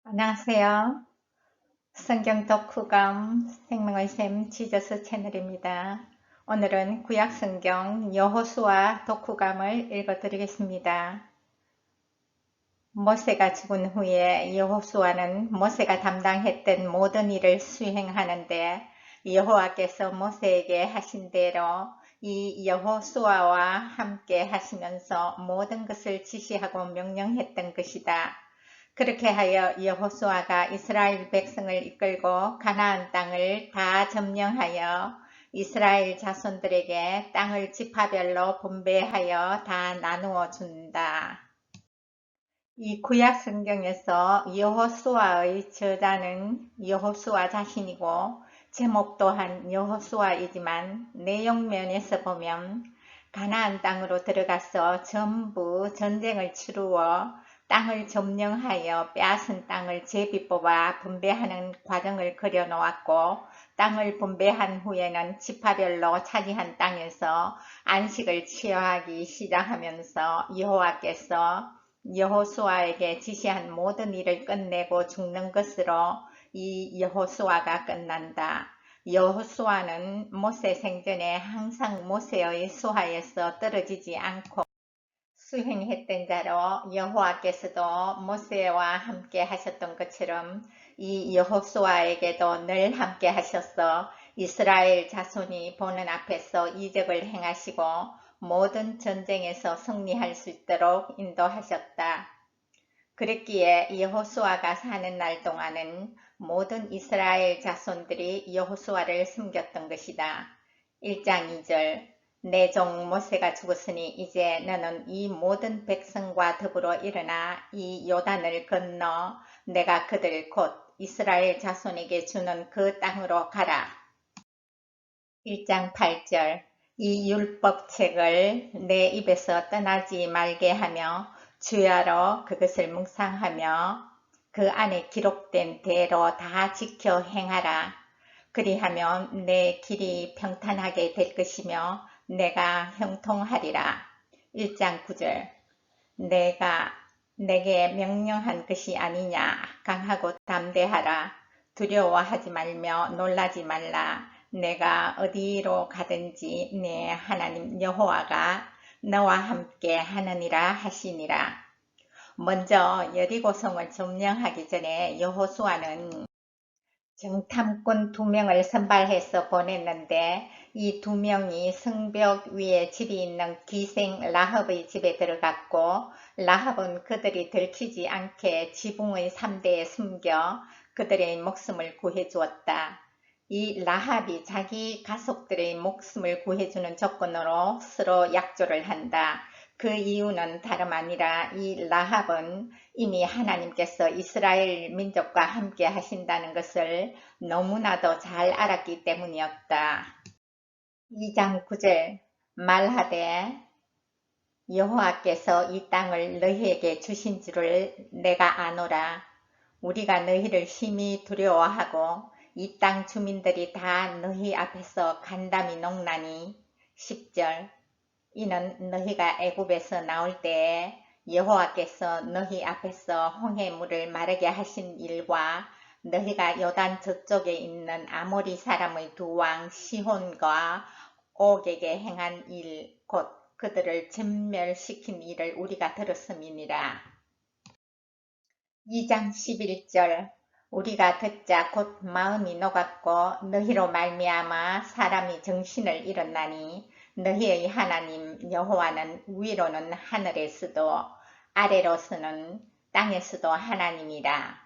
안녕하세요. 성경 덕후감 생명의 샘 지저스 채널입니다. 오늘은 구약 성경 여호수아 덕후감을 읽어드리겠습니다. 모세가 죽은 후에 여호수아는 모세가 담당했던 모든 일을 수행하는데 여호와께서 모세에게 하신 대로 이 여호수아와 함께 하시면서 모든 것을 지시하고 명령했던 것이다. 그렇게 하여 여호수아가 이스라엘 백성을 이끌고 가나안 땅을 다 점령하여 이스라엘 자손들에게 땅을 지파별로 분배하여 다 나누어 준다. 이 구약 성경에서 여호수아의 저자는 여호수아 자신이고 제목 또한 여호수아이지만 내용 면에서 보면 가나안 땅으로 들어가서 전부 전쟁을 치루어 땅을 점령하여 빼앗은 땅을 제비 뽑아 분배하는 과정을 그려놓았고 땅을 분배한 후에는 지파별로 차지한 땅에서 안식을 취하기 시작하면서 여호와께서 여호수아에게 지시한 모든 일을 끝내고 죽는 것으로 이 여호수아가 끝난다. 여호수아는 모세 생전에 항상 모세의 수하에서 떨어지지 않고 수행했던 자로 여호와께서도 모세와 함께 하셨던 것처럼 이 여호수아에게도 늘 함께 하셔서 이스라엘 자손이 보는 앞에서 이적을 행하시고 모든 전쟁에서 승리할 수 있도록 인도하셨다. 그랬기에 여호수아가 사는 날 동안은 모든 이스라엘 자손들이 여호수아를 섬겼던 것이다. 1장 2절 내 종 모세가 죽었으니 이제 너는 이 모든 백성과 더불어 일어나 이 요단을 건너 내가 그들 곧 이스라엘 자손에게 주는 그 땅으로 가라. 1장 8절 이 율법책을 내 입에서 떠나지 말게 하며 주야로 그것을 묵상하며 그 안에 기록된 대로 다 지켜 행하라. 그리하면 내 길이 평탄하게 될 것이며 내가 형통하리라. 1장 9절 내가 내게 명령한 것이 아니냐. 강하고 담대하라. 두려워하지 말며 놀라지 말라. 내가 어디로 가든지 내 하나님 여호와가 너와 함께 하느니라 하시니라. 먼저 여리고성을 점령하기 전에 여호수아는 정탐꾼 2명을 선발해서 보냈는데 이 2명이 성벽 위에 집이 있는 기생 라합의 집에 들어갔고 라합은 그들이 들키지 않게 지붕의 3대에 숨겨 그들의 목숨을 구해주었다. 이 라합이 자기 가족들의 목숨을 구해주는 조건으로 서로 약조를 한다. 그 이유는 다름 아니라 이 라합은 이미 하나님께서 이스라엘 민족과 함께 하신다는 것을 너무나도 잘 알았기 때문이었다. 2장 9절 말하되 여호와께서 이 땅을 너희에게 주신 줄을 내가 아노라. 우리가 너희를 심히 두려워하고 이 땅 주민들이 다 너희 앞에서 간담이 녹나니 10절 이는 너희가 애굽에서 나올 때에 여호와께서 너희 앞에서 홍해물을 마르게 하신 일과 너희가 요단 저쪽에 있는 아모리 사람의 두 왕 시혼과 옥에게 행한 일, 곧 그들을 전멸시킨 일을 우리가 들었음이니라. 2장 11절 우리가 듣자 곧 마음이 녹았고 너희로 말미암아 사람이 정신을 잃었나니 너희의 하나님 여호와는 위로는 하늘에서도 아래로서는 땅에서도 하나님이라.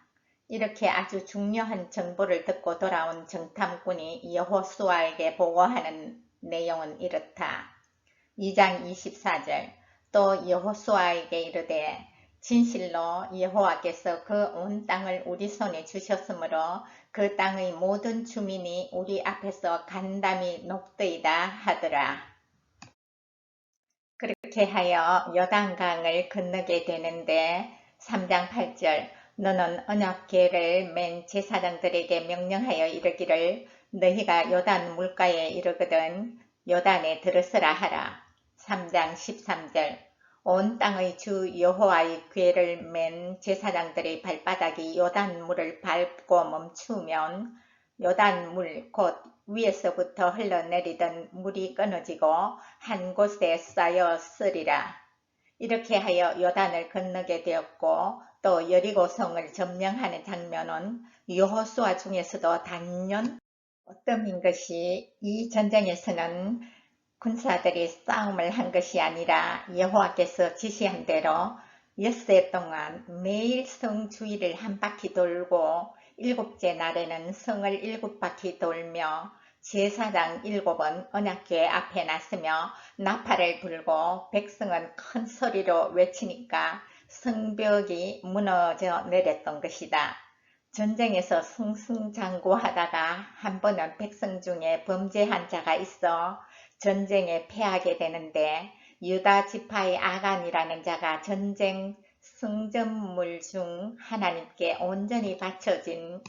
이렇게 아주 중요한 정보를 듣고 돌아온 정탐꾼이 여호수아에게 보고하는 내용은 이렇다. 2장 24절 또 여호수아에게 이르되 진실로 여호와께서 그 온 땅을 우리 손에 주셨으므로 그 땅의 모든 주민이 우리 앞에서 간담이 녹더이다 하더라. 그렇게 하여 요단강을 건너게 되는데 3장 8절 너는 언약궤를 맨 제사장들에게 명령하여 이르기를 너희가 요단 물가에 이르거든 요단에 들어서라 하라. 3장 13절 온 땅의 주 여호와의 궤를 맨 제사장들의 발바닥이 요단물을 밟고 멈추면 요단물 곧 위에서부터 흘러내리던 물이 끊어지고 한 곳에 쌓였으리라. 이렇게 하여 요단을 건너게 되었고 또 여리고성을 점령하는 장면은 여호수아 중에서도 단연 어뜸인 것이, 이 전쟁에서는 군사들이 싸움을 한 것이 아니라 여호와께서 지시한 대로 엿새 동안 매일 성 주위를 한 바퀴 돌고 일곱째 날에는 성을 7바퀴 돌며 제사장 7은 언약궤 앞에 나서며 나팔을 불고 백성은 큰 소리로 외치니까 성벽이 무너져 내렸던 것이다. 전쟁에서 승승장구하다가 한 번은 백성 중에 범죄한 자가 있어 전쟁에 패하게 되는데, 유다 지파의 아간이라는 자가 전쟁 승전물 중 하나님께 온전히 바쳐진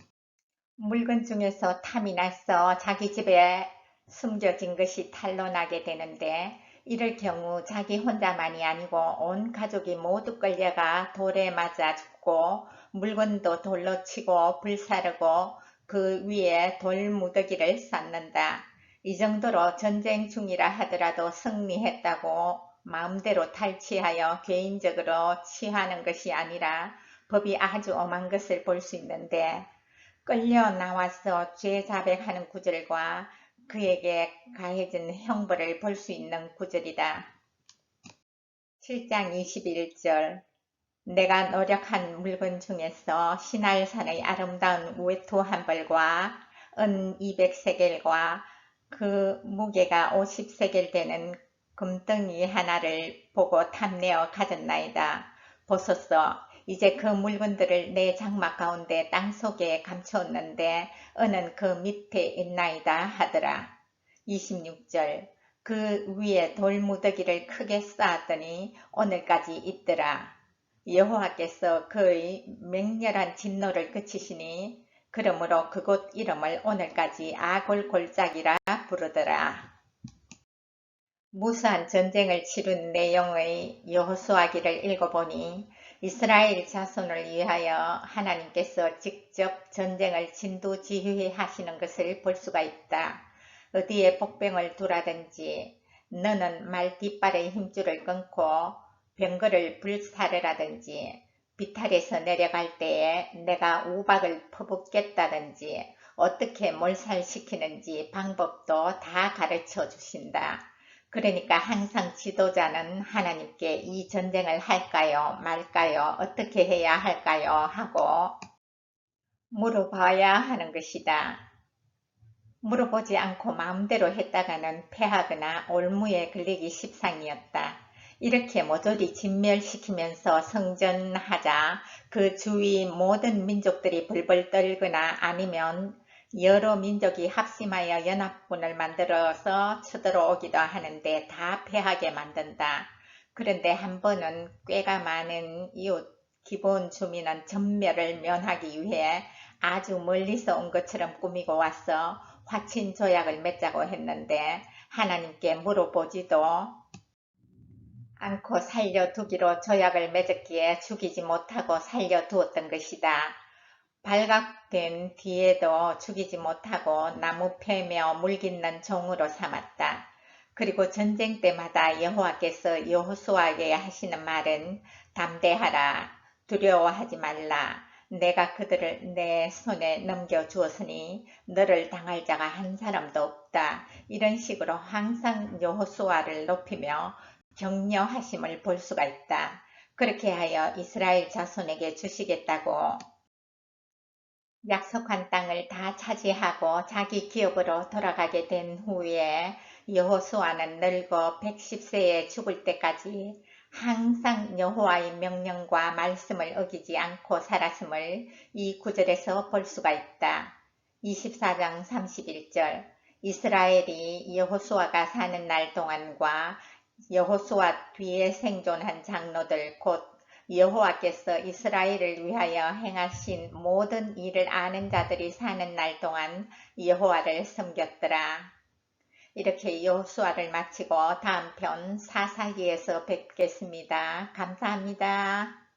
물건 중에서 탐이 나서 자기 집에 숨겨진 것이 탄로나게 되는데, 이럴 경우 자기 혼자만이 아니고 온 가족이 모두 끌려가 돌에 맞아 죽고 물건도 돌로 치고 불사르고 그 위에 돌무더기를 쌓는다. 이 정도로 전쟁 중이라 하더라도 승리했다고 마음대로 탈취하여 개인적으로 취하는 것이 아니라 법이 아주 엄한 것을 볼 수 있는데, 끌려 나와서 죄 자백하는 구절과 그에게 가해진 형벌을 볼 수 있는 구절이다. 7장 21절. 내가 노력한 물건 중에서 시날산의 아름다운 외투 한 벌과 은 200세겔과 그 무게가 50세겔 되는 금덩이 하나를 보고 탐내어 가졌나이다. 보소서, 이제 그 물건들을 내 장막 가운데 땅속에 감추었는데 은은 그 밑에 있나이다 하더라. 26절. 그 위에 돌무더기를 크게 쌓았더니 오늘까지 있더라. 여호와께서 그의 맹렬한 진노를 그치시니 그러므로 그곳 이름을 오늘까지 아골골짜기라 부르더라. 무수한 전쟁을 치룬 내용의 여호수아기를 읽어보니 이스라엘 자손을 위하여 하나님께서 직접 전쟁을 진두지휘하시는 것을 볼 수가 있다. 어디에 복병을 두라든지, 너는 말 뒷발의 힘줄을 끊고 병거를 불사르라든지, 비탈에서 내려갈 때에 내가 우박을 퍼붓겠다든지, 어떻게 몰살시키는지 방법도 다 가르쳐 주신다. 그러니까 항상 지도자는 하나님께 이 전쟁을 할까요, 말까요, 어떻게 해야 할까요 하고 물어봐야 하는 것이다. 물어보지 않고 마음대로 했다가는 패하거나 올무에 걸리기 십상이었다. 이렇게 모조리 진멸시키면서 성전하자 그 주위 모든 민족들이 벌벌 떨거나 아니면 여러 민족이 합심하여 연합군을 만들어서 쳐들어오기도 하는데 다 패하게 만든다. 그런데 한 번은 꽤가 많은 이웃 기본 주민은 전멸을 면하기 위해 아주 멀리서 온 것처럼 꾸미고 와서 화친 조약을 맺자고 했는데 하나님께 물어보지도 않고 살려두기로 조약을 맺었기에 죽이지 못하고 살려두었던 것이다. 발각된 뒤에도 죽이지 못하고 나무 패며 물깃는 종으로 삼았다. 그리고 전쟁 때마다 여호와께서 여호수아에게 하시는 말은 담대하라, 두려워하지 말라, 내가 그들을 내 손에 넘겨주었으니 너를 당할 자가 한 사람도 없다. 이런 식으로 항상 여호수아를 높이며 격려하심을 볼 수가 있다. 그렇게 하여 이스라엘 자손에게 주시겠다고 약속한 땅을 다 차지하고 자기 기업으로 돌아가게 된 후에 여호수아는 늙어 110세에 죽을 때까지 항상 여호와의 명령과 말씀을 어기지 않고 살았음을 이 구절에서 볼 수가 있다. 24장 31절. 이스라엘이 여호수아가 사는 날 동안과 여호수아 뒤에 생존한 장로들 곧 여호와께서 이스라엘을 위하여 행하신 모든 일을 아는 자들이 사는 날 동안 여호와를 섬겼더라. 이렇게 여호수아를 마치고 다음 편 사사기에서 뵙겠습니다. 감사합니다.